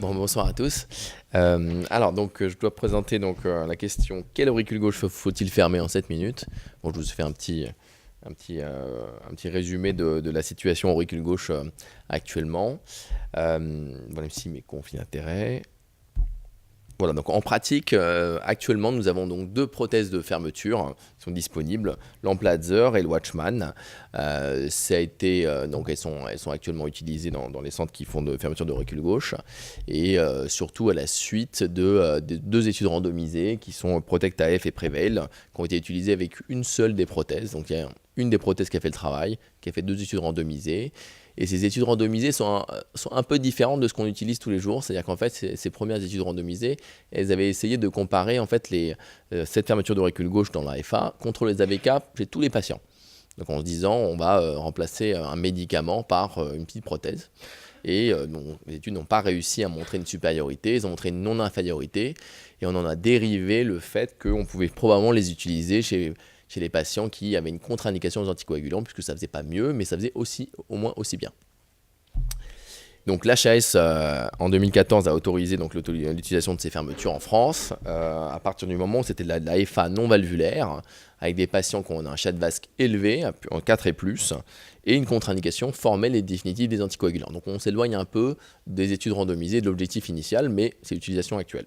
Bon, bonsoir à tous. Je dois présenter la question quel auricule gauche faut-il fermer en 7 minutes. Bon, je vous fais un petit résumé de la situation auricule gauche actuellement. Voilà, ici mes conflits d'intérêts. Voilà, donc en pratique, actuellement, nous avons donc deux prothèses de fermeture qui sont disponibles, l'Emplatzer et le Watchman. Elles sont actuellement utilisées dans les centres qui font de fermeture d'auricule gauche et surtout à la suite de deux études randomisées qui sont Protect AF et Prevail, qui ont été utilisées avec une seule des prothèses. Donc il y a une des prothèses qui a fait le travail, qui a fait deux études randomisées. Et ces études randomisées sont un peu différentes de ce qu'on utilise tous les jours. C'est-à-dire qu'en fait, ces premières études randomisées, elles avaient essayé de comparer en fait cette fermeture d'auricule gauche dans la FA contre les AVK chez tous les patients. Donc en se disant, on va remplacer un médicament par une petite prothèse. Et les études n'ont pas réussi à montrer une supériorité, elles ont montré une non-infériorité. Et on en a dérivé le fait qu'on pouvait probablement les utiliser chez les patients qui avaient une contre-indication aux anticoagulants, puisque ça ne faisait pas mieux, mais ça faisait au moins aussi bien. Donc l'HAS en 2014 a autorisé l'utilisation de ces fermetures en France, à partir du moment où c'était de la FA non valvulaire, avec des patients qui ont un CHA2-VASc élevé, en 4 et plus, et une contre-indication formelle et définitive des anticoagulants. Donc on s'éloigne un peu des études randomisées de l'objectif initial, mais c'est l'utilisation actuelle.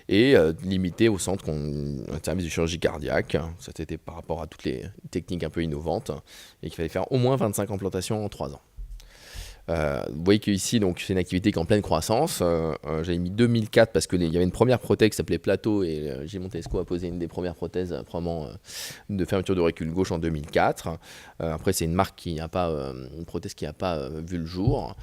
Et limité au centre un service de chirurgie cardiaque. Ça c'était par rapport à toutes les techniques un peu innovantes et qu'il fallait faire au moins 25 implantations en 3 ans. Vous voyez qu'ici, c'est une activité qui est en pleine croissance. J'avais mis 2004 parce qu'il y avait une première prothèse qui s'appelait Plateau et J. Montesco a posé une des premières prothèses probablement de fermeture d'auricule gauche en 2004. Après, c'est une marque qui n'a pas, une prothèse qui n'a pas vu le jour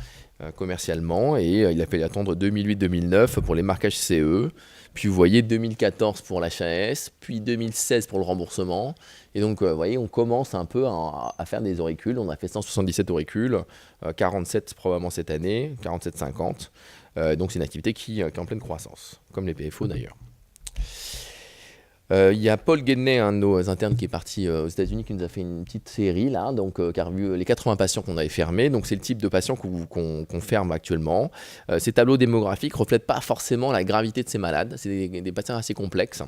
commercialement et il a fallu attendre 2008-2009 pour les marquages CE. Puis vous voyez 2014 pour l'HAS, puis 2016 pour le remboursement. Et donc, vous voyez, on commence un peu à faire des auricules. On a fait 177 auricules, 47 probablement cette année, 47-50. Donc, c'est une activité qui est en pleine croissance, comme les PFO d'ailleurs. Il y a Paul Guednet, un de nos internes qui est parti aux États-Unis, qui nous a fait une petite série là, qui a revu les 80 patients qu'on avait fermés. Donc c'est le type de patients qu'on ferme actuellement. Ces tableaux démographiques ne reflètent pas forcément la gravité de ces malades. C'est des patients assez complexes.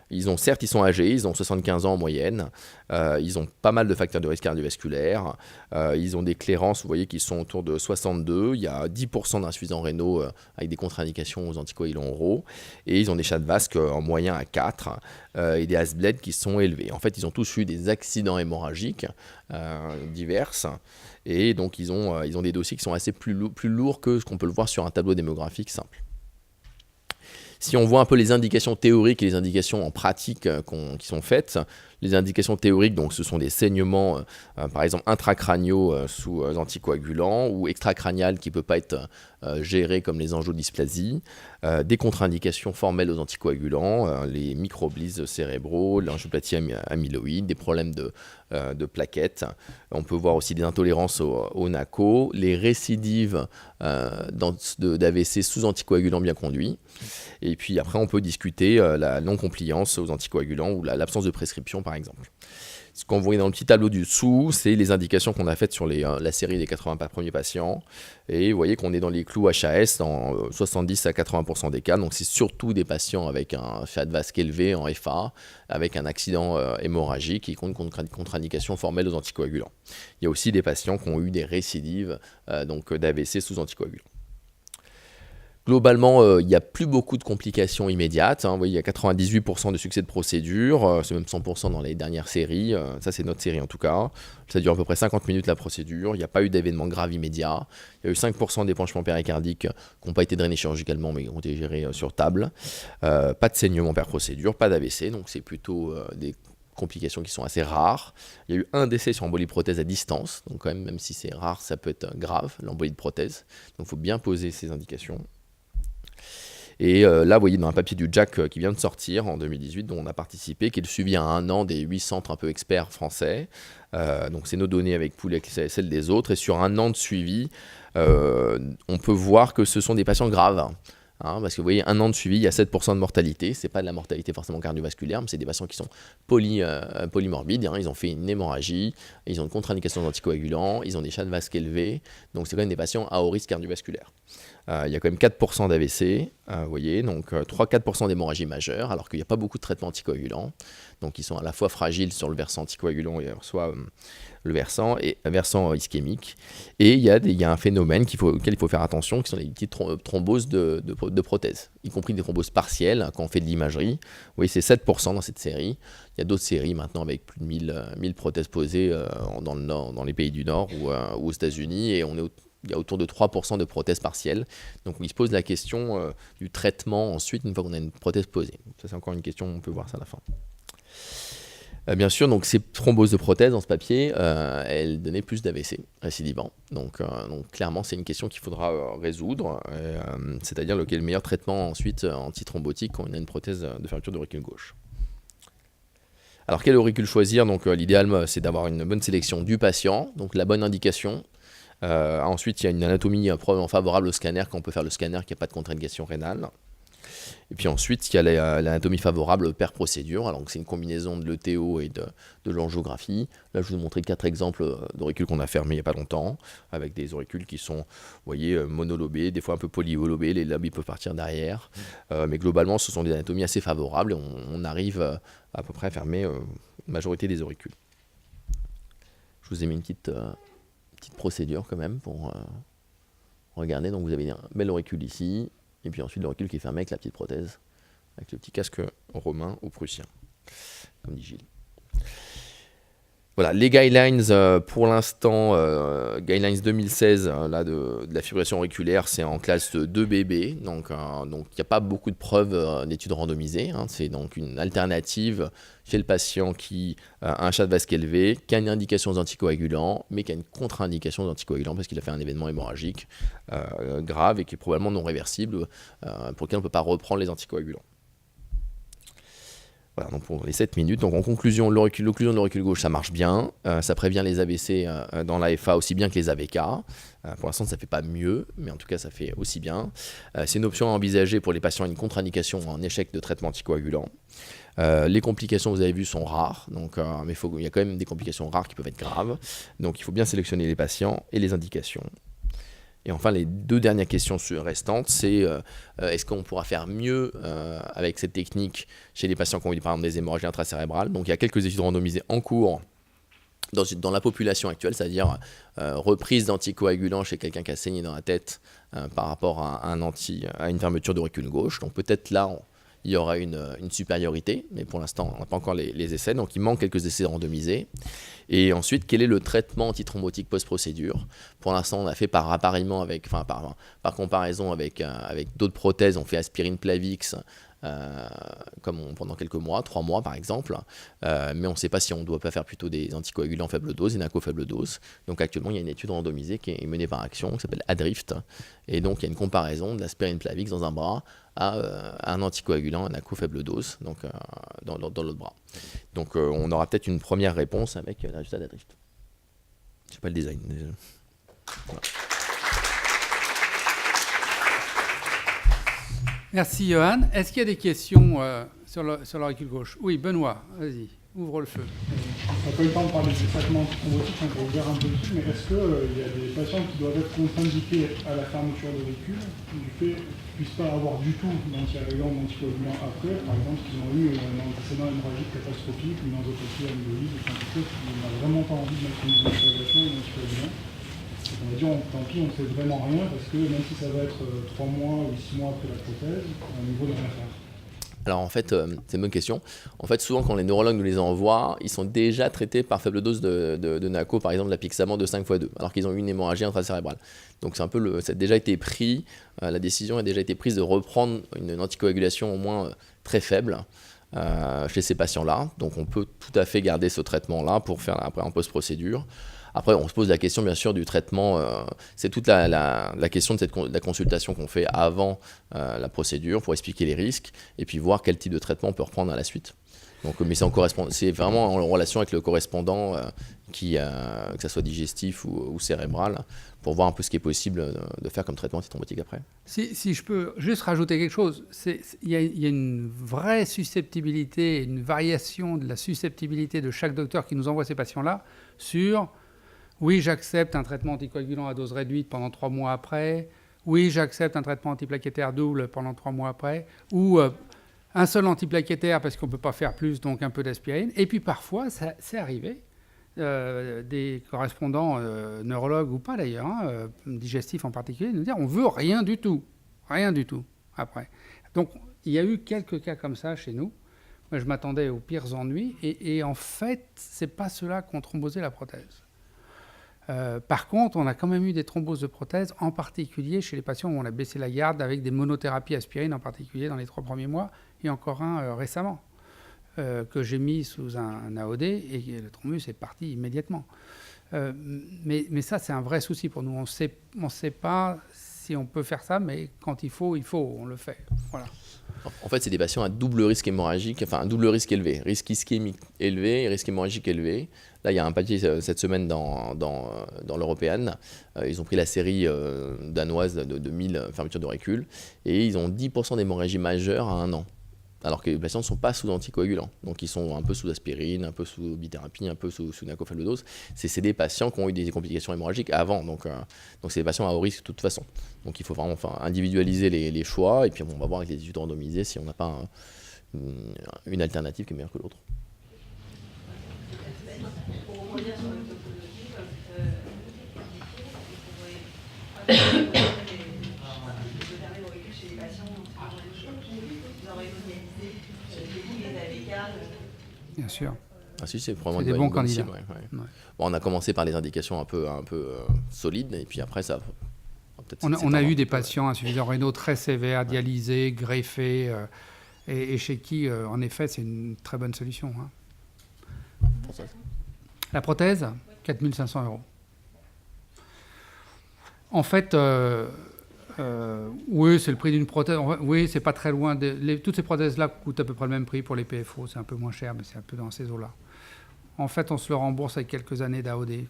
Ils sont âgés, ils ont 75 ans en moyenne, ils ont pas mal de facteurs de risque cardiovasculaire, ils ont des clairances, vous voyez, qui sont autour de 62, il y a 10% d'insuffisants rénaux avec des contre-indications aux anticoagulants oraux, et ils ont des CHA2-VASc en moyen à 4, et des ASBLED qui sont élevés. En fait, ils ont tous eu des accidents hémorragiques divers, et donc ils ont des dossiers qui sont assez plus lourds que ce qu'on peut le voir sur un tableau démographique simple. Si on voit un peu les indications théoriques et les indications en pratique qui sont faites, les indications théoriques, donc ce sont des saignements, par exemple intracraniaux sous anticoagulants ou extracranial qui ne peut pas être géré comme les angiodysplasies, des contre-indications formelles aux anticoagulants, les microblies cérébraux, l'angioplatie amyloïde, des problèmes de plaquettes. On peut voir aussi des intolérances au NACO, les récidives d'AVC sous anticoagulants bien conduits. Et puis après, on peut discuter la non-compliance aux anticoagulants ou l'absence de prescription, par exemple. Ce qu'on voit dans le petit tableau du dessous, c'est les indications qu'on a faites sur la série des 80 premiers patients. Et vous voyez qu'on est dans les clous HAS dans 70 à 80% des cas. Donc c'est surtout des patients avec un CHA2-VASc élevé en FA, avec un accident hémorragique et contre-indication formelle aux anticoagulants. Il y a aussi des patients qui ont eu des récidives d'AVC sous anticoagulants. Globalement, il n'y a plus beaucoup de complications immédiates. Vous voyez, il y a 98% de succès de procédure, c'est même 100% dans les dernières séries. Ça, c'est notre série en tout cas. Ça dure à peu près 50 minutes la procédure. Il n'y a pas eu d'événement grave immédiat. Il y a eu 5% d'épanchements péricardiques qui n'ont pas été drainés chirurgicalement, mais qui ont été gérés sur table. Pas de saignement per procédure, pas d'AVC, donc c'est plutôt des complications qui sont assez rares. Il y a eu un décès sur embolie de prothèse à distance, donc quand même si c'est rare, ça peut être grave, l'embolie de prothèse. Donc il faut bien poser ces indications. Et là, vous voyez dans un papier du JAC qui vient de sortir en 2018, dont on a participé, qui est le suivi à 1 an des 8 centres un peu experts français. Donc c'est nos données avec Poulet et celles des autres. Et sur 1 an de suivi, on peut voir que ce sont des patients graves. Parce que vous voyez, 1 an de suivi, il y a 7% de mortalité. Ce n'est pas de la mortalité forcément cardiovasculaire, mais c'est des patients qui sont polymorbides. Ils ont fait une hémorragie, ils ont une contre-indication d'anticoagulants, ils ont des chaînes vasques élevées. Donc c'est quand même des patients à haut risque cardiovasculaire. Il y a quand même 4% d'AVC, vous voyez, donc 3-4% d'hémorragie majeure, alors qu'il n'y a pas beaucoup de traitements anticoagulants. Donc ils sont à la fois fragiles sur le versant anticoagulant et soit le versant ischémique. Et il y a un phénomène auquel il faut faire attention, qui sont les petites thromboses de prothèses, y compris des thromboses partielles quand on fait de l'imagerie. Vous voyez, c'est 7% dans cette série. Il y a d'autres séries maintenant avec plus de 1000 prothèses posées dans le nord, dans les pays du Nord ou aux États-Unis, et il y a autour de 3% de prothèses partielles. Donc il se pose la question du traitement ensuite une fois qu'on a une prothèse posée. Ça c'est encore une question, on peut voir ça à la fin. Bien sûr, donc ces thromboses de prothèses dans ce papier, elles donnaient plus d'AVC récidivants. Donc clairement, c'est une question qu'il faudra résoudre, c'est-à-dire lequel est le meilleur traitement ensuite antithrombotique quand on a une prothèse de fermeture d'auricule gauche. Alors quel auricule choisir? Donc l'idéal, c'est d'avoir une bonne sélection du patient, donc la bonne indication. Ensuite, il y a une anatomie probablement favorable au scanner quand on peut faire le scanner, qu'il n'y a pas de contre-indication rénale. Et puis ensuite, il y a l'anatomie favorable per procédure. Alors c'est une combinaison de l'ETO et de l'angiographie. Là, je vous ai montré 4 exemples d'auricules qu'on a fermés il n'y a pas longtemps, avec des auricules qui sont, vous voyez, monolobés, des fois un peu polylobés, les lobes peuvent partir derrière. Mais globalement, ce sont des anatomies assez favorables et on arrive à peu près à fermer la majorité des auricules. Je vous ai mis une petite procédure quand même pour regarder. Donc vous avez un bel auricule ici, et puis ensuite l'auricule qui est fermé avec la petite prothèse, avec le petit casque romain ou prussien, comme dit Gilles. Voilà, les guidelines pour l'instant, guidelines 2016 là, de la fibrillation auriculaire, c'est en classe 2BB, donc il n'y a pas beaucoup de preuves d'études randomisées, c'est donc une alternative chez le patient qui a un chat vasque élevé, qui a une indication d'anticoagulant, mais qui a une contre-indication d'anticoagulant parce qu'il a fait un événement hémorragique grave et qui est probablement non réversible, pour lequel on ne peut pas reprendre les anticoagulants. Voilà, donc pour les 7 minutes. Donc en conclusion, l'occlusion de l'auricule gauche, ça marche bien. Ça prévient les AVC dans l'AFA aussi bien que les AVK. Pour l'instant, ça ne fait pas mieux, mais en tout cas, ça fait aussi bien. C'est une option à envisager pour les patients à une contre-indication en échec de traitement anticoagulant. Les complications, vous avez vu, sont rares. Donc, mais il y a quand même des complications rares qui peuvent être graves. Donc il faut bien sélectionner les patients et les indications. Et enfin, les 2 dernières questions restantes, c'est est-ce qu'on pourra faire mieux avec cette technique chez les patients qui ont eu par exemple des hémorragies intracérébrales. Donc il y a quelques études randomisées en cours dans la population actuelle, c'est-à-dire reprise d'anticoagulants chez quelqu'un qui a saigné dans la tête par rapport à une fermeture d'auricule gauche. Donc peut-être là, il y aura une supériorité, mais pour l'instant, on n'a pas encore les essais, donc il manque quelques essais randomisés. Et ensuite, quel est le traitement antithrombotique post-procédure? Pour l'instant, on a fait par comparaison avec d'autres prothèses, on fait aspirine Plavix pendant quelques mois, 3 mois par exemple, mais on ne sait pas si on ne doit pas faire plutôt des anticoagulants faible dose, des NACO faible dose. Donc actuellement, il y a une étude randomisée qui est menée par Action, qui s'appelle ADRIFT, et donc il y a une comparaison de l'aspirine Plavix dans un bras à un anticoagulant, un NACO faible dose, donc dans l'autre bras. Donc on aura peut-être une première réponse avec le résultat d'ADRIFT. Je ne sais pas le design. Voilà. Merci Johan. Est-ce qu'il y a des questions sur l'auricule gauche? Oui, Benoît, vas-y, ouvre le feu. On n'a pas eu le temps de parler du traitement antithrombotique, on peut ouvrir un peu dessus, mais est-ce qu'il y a des patients qui doivent être contre-indiqués à la fermeture d'auricule du fait qu'ils ne puissent pas avoir du tout d'anticoagulant ou d'anticoagulant après, par exemple qu'ils ont eu un antécédent hémorragique catastrophique, une endotoxie amyloïde, ou quelque chose qui n'a vraiment pas envie de mettre une anticoagulation ou un anticoagulant? On va dire, tant pis, on ne fait vraiment rien parce que même si ça va être 3 mois ou 6 mois après la prothèse, au niveau de rien faire. Alors en fait, c'est une bonne question. En fait, souvent quand les neurologues nous les envoient, ils sont déjà traités par faible dose de NACO, par exemple l'apixaban de 5x2, alors qu'ils ont eu une hémorragie intracérébrale. Donc c'est un peu ça a déjà été pris, la décision a déjà été prise de reprendre une anticoagulation au moins très faible chez ces patients-là. Donc on peut tout à fait garder ce traitement-là pour faire après en post-procédure. Après, on se pose la question, bien sûr, du traitement. C'est toute la question de la consultation qu'on fait avant la procédure pour expliquer les risques et puis voir quel type de traitement on peut reprendre à la suite. Donc, mais c'est vraiment en relation avec le correspondant, que ça soit digestif ou cérébral, pour voir un peu ce qui est possible de faire comme traitement antithrombotique après. Si je peux juste rajouter quelque chose, il y a une vraie susceptibilité, une variation de la susceptibilité de chaque docteur qui nous envoie ces patients-là sur « oui, j'accepte un traitement anticoagulant à dose réduite pendant 3 mois après », « oui, j'accepte un traitement antiplaquettaire double pendant 3 mois après », ou un seul antiplaquettaire parce qu'on ne peut pas faire plus, donc un peu d'aspirine. Et puis parfois, c'est arrivé, des correspondants neurologues ou pas d'ailleurs, digestifs en particulier, nous dire on veut rien du tout après. Donc il y a eu quelques cas comme ça chez nous. Moi je m'attendais aux pires ennuis et en fait c'est pas ceux-là qui ont thrombosé la prothèse. Par contre, on a quand même eu des thromboses de prothèse, en particulier chez les patients où on a baissé la garde avec des monothérapies aspirine, en particulier dans les 3 premiers mois, et encore un récemment. Que j'ai mis sous un AOD et le thrombus est parti immédiatement. Mais ça, c'est un vrai souci pour nous. On ne sait pas si on peut faire ça, mais quand il faut, on le fait. Voilà. En fait, c'est des patients à double risque hémorragique, enfin un double risque élevé. Risque ischémique élevé et risque hémorragique élevé. Là, il y a un papier cette semaine dans l'Européenne. Ils ont pris la série danoise de 1000 fermetures d'auricules et ils ont 10% d'hémorragie majeure à 1 an. Alors que les patients ne sont pas sous anticoagulants. Donc ils sont un peu sous aspirine, un peu sous bithérapie, un peu sous nacofalodose. C'est des patients qui ont eu des complications hémorragiques avant. Donc c'est des patients à haut risque de toute façon. Donc il faut vraiment individualiser les choix. Et puis on va voir avec les études randomisées si on n'a pas une alternative qui est meilleure que l'autre. Pour rebondir sur le topologie, vous pourrez chez les patients vous aurez organisé les AVK. Bien sûr. Ah si, c'est probablement des bons candidats. Cible, ouais. Bon, on a commencé par les indications un peu solides, et puis après ça. On a eu des patients insuffisants rénaux très sévères, dialysés, greffés, et chez qui, en effet, c'est une très bonne solution. Hein. Pour ça. La prothèse, 4 500 €. En fait, oui, c'est le prix d'une prothèse. Oui, c'est pas très loin. Toutes ces prothèses-là coûtent à peu près le même prix pour les PFO. C'est un peu moins cher, mais c'est un peu dans ces eaux-là. En fait, on se le rembourse avec quelques années d'AOD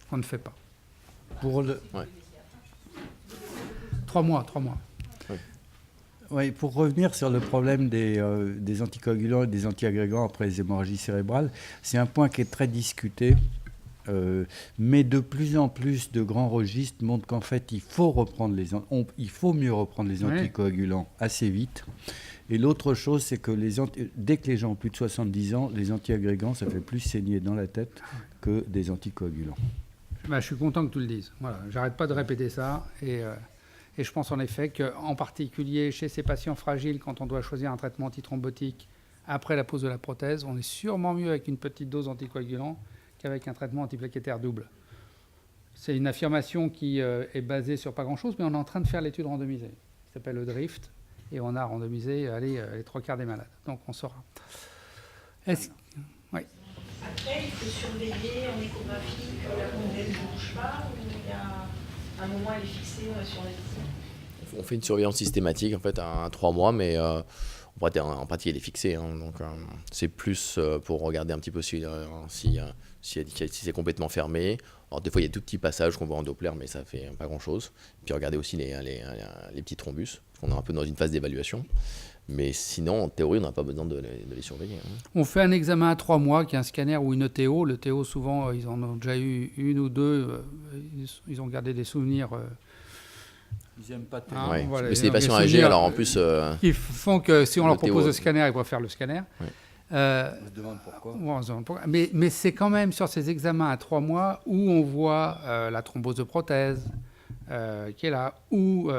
qu'on ne fait pas. Pour le... Ouais. 3 mois. Oui. Oui, pour revenir sur le problème des anticoagulants et des antiagrégants après les hémorragies cérébrales, c'est un point qui est très discuté. Mais de plus en plus de grands registres montrent qu'en fait, il faut mieux reprendre les anticoagulants assez vite. Et l'autre chose, c'est que dès que les gens ont plus de 70 ans, les antiagrégants, ça fait plus saigner dans la tête que des anticoagulants. Je suis content que tu le dises. Voilà, j'arrête pas de répéter ça. Et je pense en effet qu'en particulier chez ces patients fragiles, quand on doit choisir un traitement antithrombotique après la pose de la prothèse, on est sûrement mieux avec une petite dose anticoagulant qu'avec un traitement antiplaquettaire double. C'est une affirmation qui est basée sur pas grand-chose, mais on est en train de faire l'étude randomisée. Ça s'appelle le DRIFT, et on a randomisé les 3/4 des malades. Donc on saura. Oui. Après, il faut surveiller en échographie que la prothèse ne bouge pas, ou il y a un moment, elle est fixée sur la visée. On fait une surveillance systématique en fait à 3 mois, mais en pratique elle est fixée. Hein, donc c'est plus pour regarder un petit peu si c'est complètement fermé. Alors des fois il y a tout petits passages qu'on voit en Doppler, mais ça fait pas grand chose. Puis regarder aussi les petits thrombus, parce qu'on est un peu dans une phase d'évaluation. Mais sinon, en théorie, on n'a pas besoin de les surveiller. Hein. On fait un examen à 3 mois, qui est un scanner ou une ETO. Le ETO, souvent, ils en ont déjà eu une ou deux. Ils ont gardé des souvenirs. Ils n'aiment pas tellement. Ouais. Voilà, mais c'est des patients âgés, alors en plus... Ils font que si on leur propose ETO, le scanner, ils préfèrent le scanner. Ouais. On se demande pourquoi. On se demande pourquoi. Mais c'est quand même sur ces examens à 3 mois où on voit la thrombose de prothèse qui est là, ou...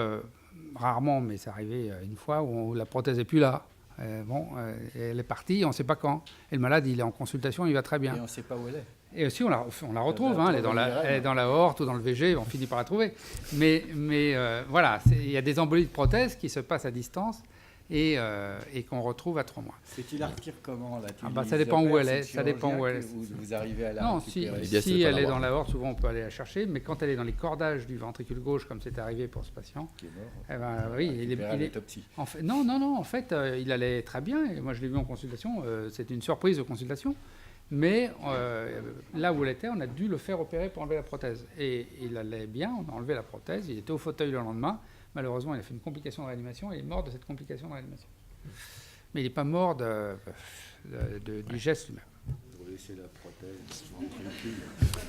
rarement, mais c'est arrivé une fois où la prothèse n'est plus là. Elle est partie, on ne sait pas quand. Et le malade, il est en consultation, il va très bien. Et on ne sait pas où elle est. Et aussi, on la retrouve. Elle est dans la aorte ou dans le VG, on finit par la trouver. Mais voilà, il y a des embolies de prothèses qui se passent à distance. et qu'on retrouve à 3 mois. Et tu la retires comment là? Ça dépend où elle est. Ça dépend où elle est. Vous arrivez à la Non, récupérer. si elle est dans l'aorte, souvent on peut aller la chercher, mais quand elle est dans les cordages du ventricule gauche, comme c'est arrivé pour ce patient, Qui est mort. eh ben, oui, il est, l'autopsie. en fait, non, en fait, il allait très bien, et moi je l'ai vu en consultation, c'était une surprise de consultation, mais là où elle était, on a dû le faire opérer pour enlever la prothèse. Et il allait bien, on a enlevé la prothèse, il était au fauteuil le lendemain, malheureusement il a fait une complication de réanimation, et il est mort de cette complication de réanimation. Mais il n'est pas mort du geste lui-même. Pour laisser la prothèse ventricule.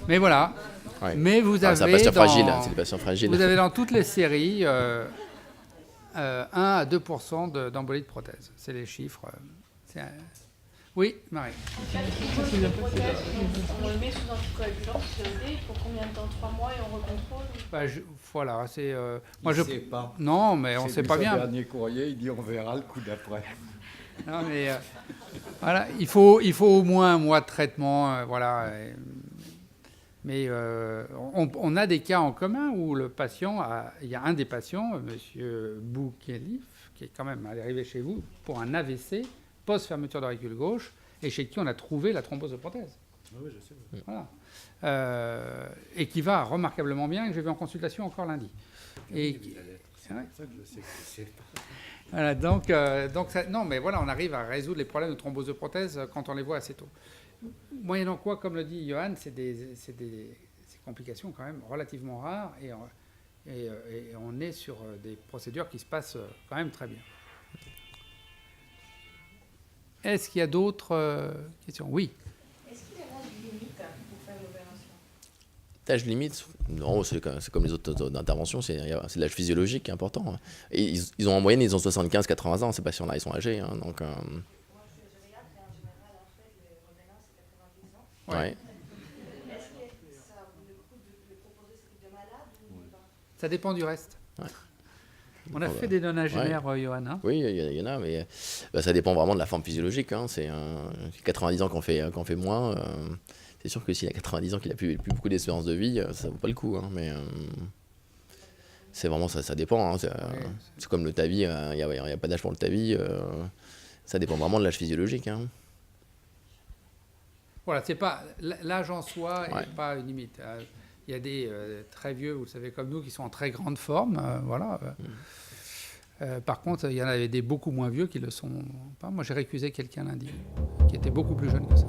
Mais voilà. Ouais. Mais vous avez c'est un patient fragile, c'est des patients fragiles. Vous avez dans toutes les séries 1 à 2% d'embolie de prothèse. C'est les chiffres. Oui, Marie. En fait, une prothèse, on le met sous anticoagulant, pour combien de temps? 3 mois et on recontrôle? Voilà, c'est. Moi, je ne sais pas. Non, mais on ne sait pas bien. Le dernier courrier, il dit on verra le coup d'après. Non, mais voilà, il faut au moins un mois de traitement, voilà. Mais on a des cas en commun où le patient, il y a un des patients, Monsieur Boukelif, qui est quand même arrivé chez vous pour un AVC post-fermeture d'auricule gauche, et chez qui on a trouvé la thrombose de prothèse. Oui, je sais. Voilà. Et qui va remarquablement bien, que j'ai vu en consultation encore lundi. Et c'est pour ça que je sais que c'est pas. Voilà, donc non, mais voilà, on arrive à résoudre les problèmes de thrombose de prothèse quand on les voit assez tôt. Moyennant quoi, comme le dit Johan, c'est des complications quand même relativement rares, et on est sur des procédures qui se passent quand même très bien. Est-ce qu'il y a d'autres questions? Oui. Est-ce qu'il y a une limite pour faire l'opération? L'âge limite, non, c'est comme les autres interventions, c'est l'âge physiologique qui est important. Et ils ont en moyenne, ils ont 75-80 ans, ces patients-là, ils sont âgés. Hein, donc, Moi, je regarde, et en général, en fait, le revenant, c'est 90 ans. ouais. Est-ce que ça vaut le coup de le proposer ce type de malade ou pas? Ça dépend du reste. Ouais. On a fait des nonagénaires, Johan. Hein. Oui, il y en a, mais ça dépend vraiment de la forme physiologique. Hein. C'est 90 ans qu'on fait moins. C'est sûr que s'il a 90 ans, qu'il n'a plus beaucoup d'espérance de vie, ça vaut pas le coup. Hein. Mais c'est vraiment ça dépend. Hein. C'est comme le TAVI, il n'y a pas d'âge pour le TAVI. Ça dépend vraiment de l'âge physiologique. Hein. Voilà, c'est pas l'âge en soi n'est Ouais. pas une limite. Il y a des très vieux, vous savez, comme nous, qui sont en très grande forme. Voilà. Par contre, il y en avait des beaucoup moins vieux qui le sont pas. Moi, j'ai récusé quelqu'un lundi, qui était beaucoup plus jeune que ça.